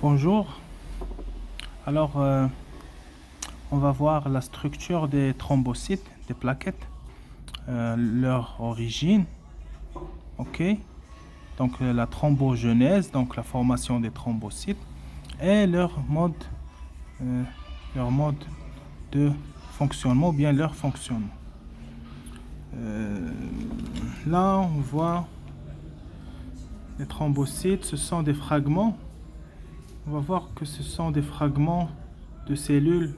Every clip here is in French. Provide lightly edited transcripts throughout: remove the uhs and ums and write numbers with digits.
Bonjour. Alors, on va voir la structure des thrombocytes, des plaquettes, leur origine. Ok. Donc, la thrombogenèse, donc la formation des thrombocytes, et euh, leur mode de fonctionnement, ou bien leur fonctionnement. Là, on voit les thrombocytes, ce sont des fragments. On va voir que ce sont des fragments de cellules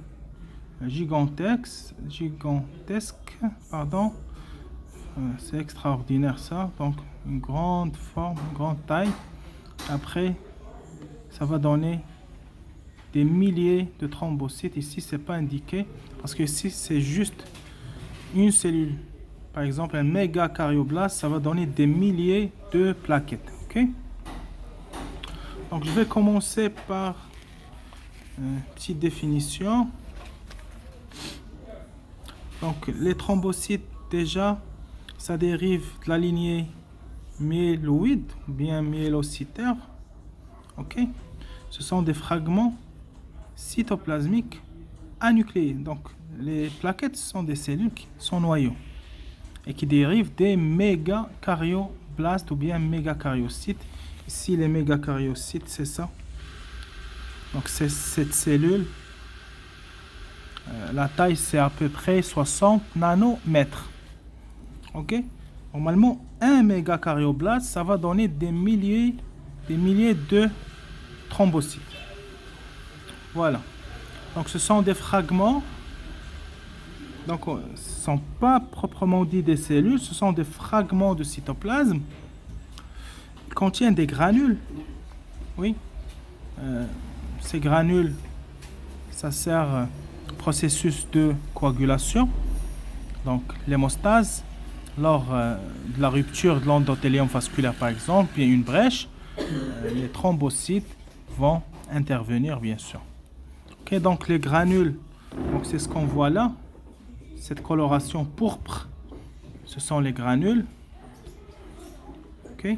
gigantesques, pardon. C'est extraordinaire ça. Donc une grande forme, une grande taille. Après, ça va donner des milliers de thrombocytes. Ici, c'est pas indiqué parce que ici, c'est juste une cellule. Par exemple, un mégacardioblaste, ça va donner des milliers de plaquettes. Ok? Donc, je vais commencer par une petite définition. Donc, les thrombocytes, déjà, ça dérive de la lignée myéloïde, ou bien myélocytaire. Ok? Ce sont des fragments cytoplasmiques anucléés. Donc, les plaquettes sont des cellules qui sont noyaux et qui dérivent des mégacardioblastes ou bien mégacariocytes. Ici, les mégacariocytes, c'est ça. Donc, c'est cette cellule. La taille, c'est à peu près 60 nanomètres. Ok? Normalement, un mégacardioblaste, ça va donner des milliers de thrombocytes. Voilà. Donc, ce sont des fragments. Donc, ce ne sont pas proprement dit des cellules, ce sont des fragments de cytoplasme. Ils contiennent des granules. Oui. Ces granules, ça sert au processus de coagulation. Donc, l'hémostase, lors de la rupture de l'endothélium vasculaire, par exemple, il y a une brèche, les thrombocytes vont intervenir, bien sûr. Okay, donc, les granules, donc c'est ce qu'on voit là. Cette coloration pourpre, ce sont les granules. Okay.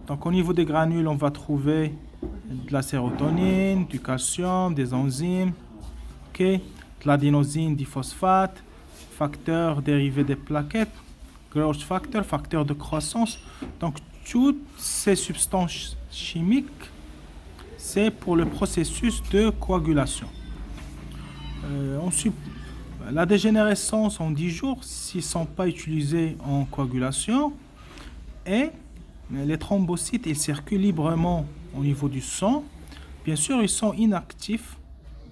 Donc, au niveau des granules, on va trouver de la sérotonine, du calcium, des enzymes, okay, de l'adénosine diphosphate, facteurs dérivés des plaquettes, growth factor, facteurs de croissance. Donc, toutes ces substances chimiques, c'est pour le processus de coagulation. La dégénérescence en 10 jours, s'ils ne sont pas utilisés en coagulation, et les thrombocytes, ils circulent librement au niveau du sang. Bien sûr, ils sont inactifs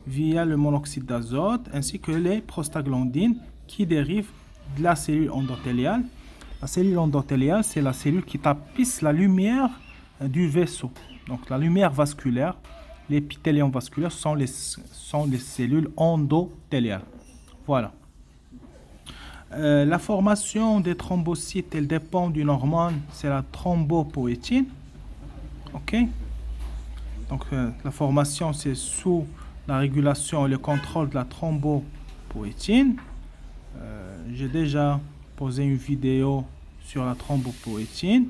via le monoxyde d'azote ainsi que les prostaglandines qui dérivent de la cellule endothéliale. La cellule endothéliale, c'est la cellule qui tapisse la lumière du vaisseau. Donc la lumière vasculaire, l'épithélium vasculaire sont les cellules endothéliales. Voilà. La formation des thrombocytes, elle dépend d'une hormone, c'est la thrombopoïétine. Ok. Donc la formation, c'est sous la régulation et le contrôle de la thrombopoïétine. J'ai déjà posé une vidéo sur la thrombopoïétine.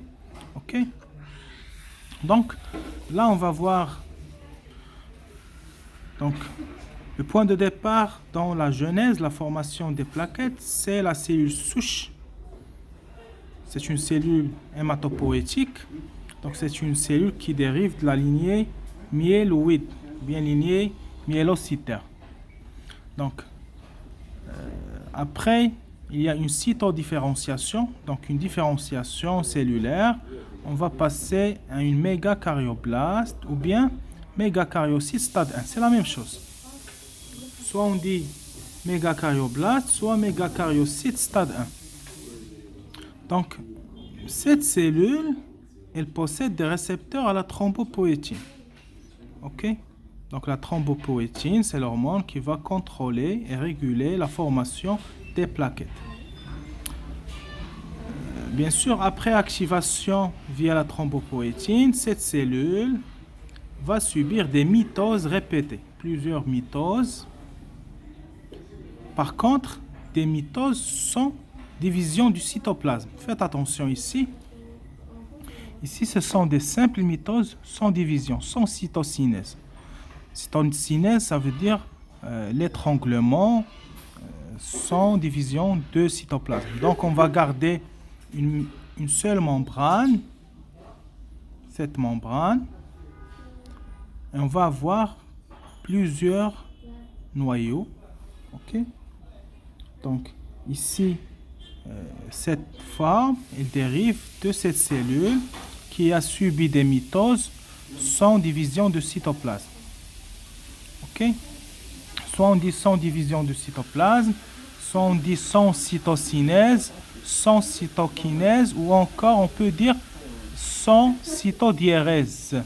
Ok. Donc là, on va voir. Donc le point de départ dans la genèse, la formation des plaquettes, c'est la cellule souche. C'est une cellule hématopoïétique. Donc c'est une cellule qui dérive de la lignée myéloïde, bien lignée myélocytaire. Donc après, il y a une cytodifférenciation, donc une différenciation cellulaire. On va passer à une mégacardioblaste ou bien mégacariocyte stade 1. C'est la même chose. Soit on dit mégacardioblaste, soit mégacariocyte stade 1. Donc, cette cellule, elle possède des récepteurs à la thrombopoïétine. Ok? Donc, la thrombopoïétine, c'est l'hormone qui va contrôler et réguler la formation des plaquettes. Bien sûr, après activation via la thrombopoïétine, cette cellule va subir des mitoses répétées, plusieurs mitoses. Par contre, des mitoses sont division du cytoplasme. Faites attention ici. Ici, ce sont des simples mitoses sans division, sans cytocinèse. Cytocinèse, ça veut dire l'étranglement sans division de cytoplasme. Donc, on va garder une seule membrane, cette membrane, et on va avoir plusieurs noyaux. Ok? Donc, ici, cette forme, elle dérive de cette cellule qui a subi des mitoses sans division de cytoplasme. Ok? Soit on dit sans division de cytoplasme, soit on dit sans cytocinèse, sans cytokinèse, ou encore on peut dire sans cytodiérèse.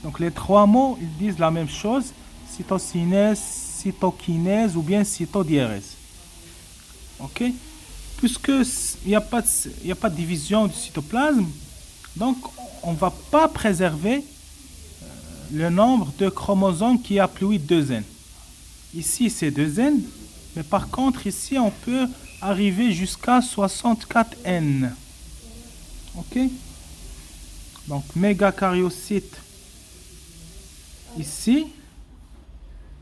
Donc les trois mots, ils disent la même chose, cytocinèse, cytokinèse ou bien cytodiérèse. Ok? Puisqu'il n'y a pas de division du cytoplasme, donc on ne va pas préserver le nombre de chromosomes qui est haploïde 2N. Ici, c'est 2N, mais par contre, ici, on peut arriver jusqu'à 64N. Ok? Donc, mégacaryocyte, ici,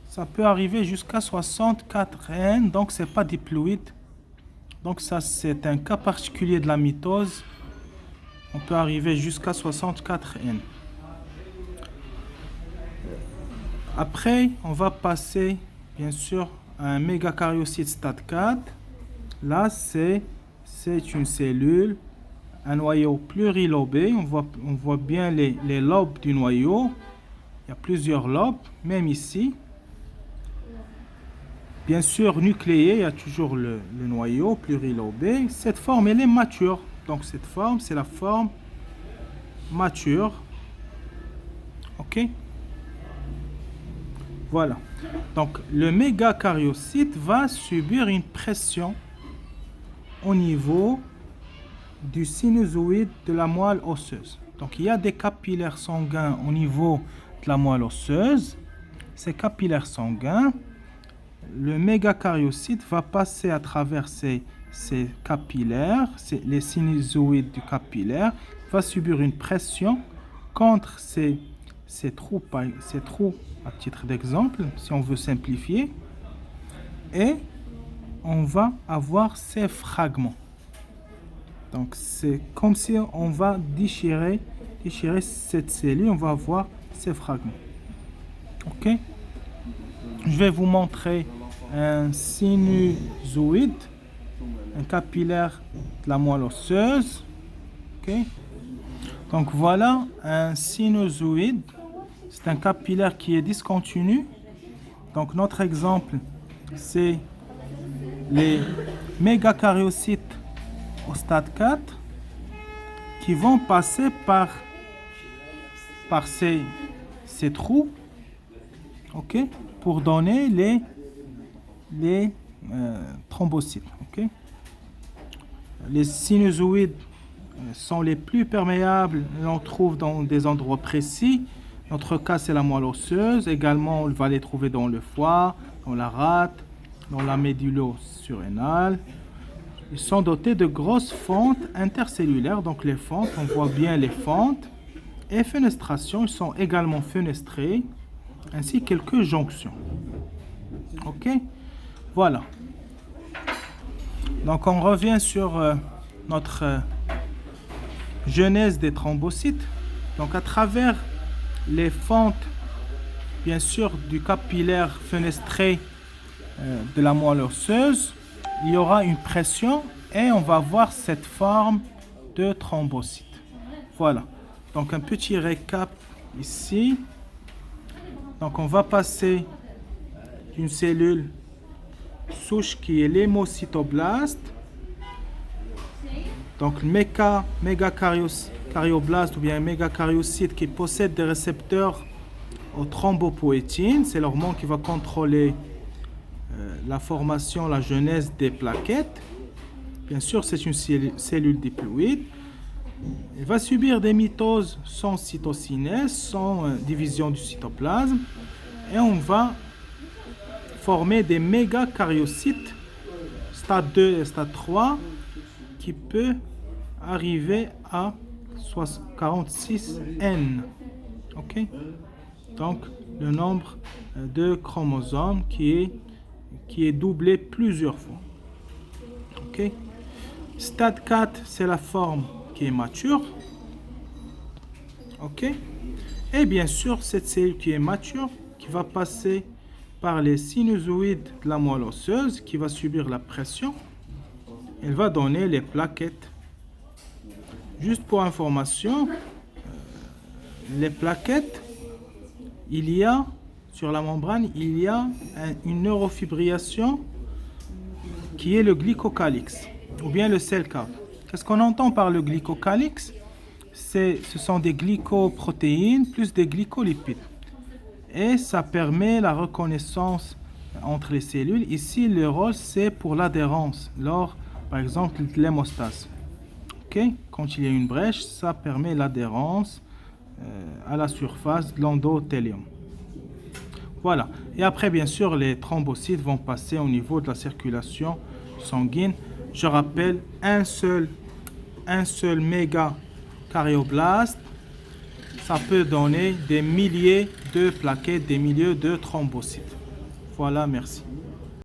ça peut arriver jusqu'à 64N, donc ce n'est pas diploïde. Donc ça, c'est un cas particulier de la mitose. On peut arriver jusqu'à 64N. Après, on va passer, bien sûr, à un mégacaryocyte stade 4. Là, c'est une cellule, un noyau plurilobé. On voit bien les lobes du noyau. Il y a plusieurs lobes, même ici. Bien sûr, nucléé, il y a toujours le noyau plurilobé. Cette forme, elle est mature. Donc, cette forme, c'est la forme mature. OK? Voilà. Donc, le mégacaryocyte va subir une pression au niveau du sinusoïde de la moelle osseuse. Donc, il y a des capillaires sanguins au niveau de la moelle osseuse. Ces capillaires sanguins, le mégacaryocyte va passer à travers ces capillaires, les sinusoïdes du capillaire, va subir une pression contre ces trous à titre d'exemple, si on veut simplifier, et on va avoir ces fragments. Donc c'est comme si on va déchirer cette cellule, on va avoir ces fragments. Ok? Je vais vous montrer un sinusoïde, un capillaire de la moelle osseuse. Ok? Donc voilà un sinusoïde. C'est un capillaire qui est discontinu. Donc notre exemple, c'est les mégacaryocytes au stade 4 qui vont passer par ces trous, ok, pour donner les thrombocytes. Ok. Les sinusoïdes sont les plus perméables, on trouve dans des endroits précis. Notre cas, c'est la moelle osseuse. Également, on va les trouver dans le foie, dans la rate, dans la médullo-surrénale. Ils sont dotés de grosses fentes intercellulaires. Donc les fentes, on voit bien les fentes. Et fenestration, ils sont également fenestrés, ainsi quelques jonctions. Ok? Voilà. Donc on revient sur notre genèse des thrombocytes. Donc à travers les fentes, bien sûr, du capillaire fenestré de la moelle osseuse, il y aura une pression et on va voir cette forme de thrombocyte. Voilà. Donc un petit récap ici. Donc on va passer d'une cellule souche qui est l'hémocytoblaste. Donc le mégacaryoblaste ou bien mégacaryocyte qui possède des récepteurs aux thrombopoïétines. C'est l'hormone qui va contrôler la formation, la genèse des plaquettes. Bien sûr, c'est une cellule diploïde. Elle va subir des mitoses sans cytocinèse, sans division du cytoplasme. Et on va former des mégacaryocytes, stade 2 et stade 3, qui peut arriver à 46N. Ok? Donc, le nombre de chromosomes qui est doublé plusieurs fois. Ok? Stade 4, c'est la forme qui est mature. Ok? Et bien sûr, cette cellule qui est mature, qui va passer par les sinusoïdes de la moelle osseuse, qui va subir la pression, elle va donner les plaquettes. Juste pour information, les plaquettes, sur la membrane, il y a une neurofibrillation qui est le glycocalyx, ou bien le cell cap. Qu'est-ce qu'on entend par le glycocalyx? Ce sont des glycoprotéines plus des glycolipides. Et ça permet la reconnaissance entre les cellules. Ici, le rôle, c'est pour l'adhérence, lors, par exemple, de l'hémostase. Okay? Quand il y a une brèche, ça permet l'adhérence à la surface de l'endothélium. Voilà. Et après, bien sûr, les thrombocytes vont passer au niveau de la circulation sanguine. Je rappelle, un seul méga carioblaste, ça peut donner des milliers de plaquettes, des milliers de thrombocytes. Voilà, merci.